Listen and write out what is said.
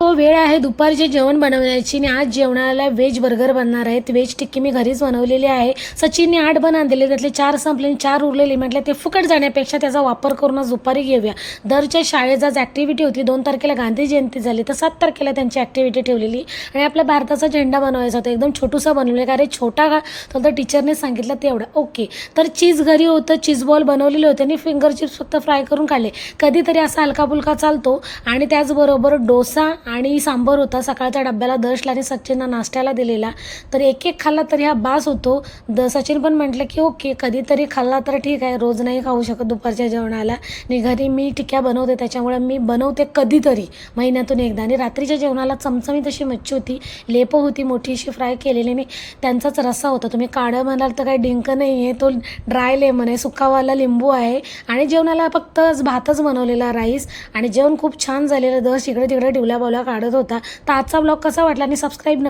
तो वेळ आहे दुपारचे जेवण बनवण्याची आणि आज जेवणाला व्हेज बर्गर बनणार आहेत. व्हेज टिक्की मी घरीच बनवलेली आहे. सचिनने 8 बन आणलेले, त्यातले 4 संपले आणि 4 उरलेले. म्हटलं ते फुकट जाण्यापेक्षा त्याचा वापर करूनच दुपारी घेऊया. दरच्या शाळेत आज ॲक्टिव्हिटी होती. 2 तारखेला गांधी जयंती झाली, तर 7 तारखेला त्यांची ॲक्टिव्हिटी ठेवलेली आणि आपल्या भारताचा झेंडा बनवायचा होता. एकदम छोटूसा बनवलं आहे. अरे छोटा का? तर टीचरने सांगितलं तेवढं ओके. तर चीज घरी होतं, चीज बॉल बनवलेले होते आणि फिंगर चिप्स फक्त फ्राय करून खाल्ले. कधीतरी असा हलका-फुलका चालतो. आणि त्याचबरोबर डोसा आणि सांबर होता. सकाळच्या डब्याला दर्शला आणि सचिनला नाश्त्याला दिलेला. तर एक खाल्ला तरी हा बास होतो. सचिन पण म्हटलं की ओके, कधीतरी खाल्ला तर ठीक आहे, रोज नाही खाऊ शकत दुपारच्या जेवणाला. आणि घरी मी टिक्क्या बनवते, त्याच्यामुळे मी बनवते कधीतरी महिन्यातून एकदा. आणि रात्रीच्या जेवणाला चमचमीत अशी मच्छी होती, लेपं होती मोठी अशी फ्राय केलेली आणि त्यांचाच रस्सा होता. तुम्ही काढं म्हणाल तर काही डिंक नाही आहे, तो ड्राय लेमन आहे, सुकावाला लिंबू आहे. आणि जेवणाला फक्त भातच बनवलेला, राईस. आणि जेवण खूप छान झालेलं. इकडे तिकडे टिवल्या बावल्या काढत होता. तर आजचा ब्लॉग कसा वाटला आणि सबस्क्राईब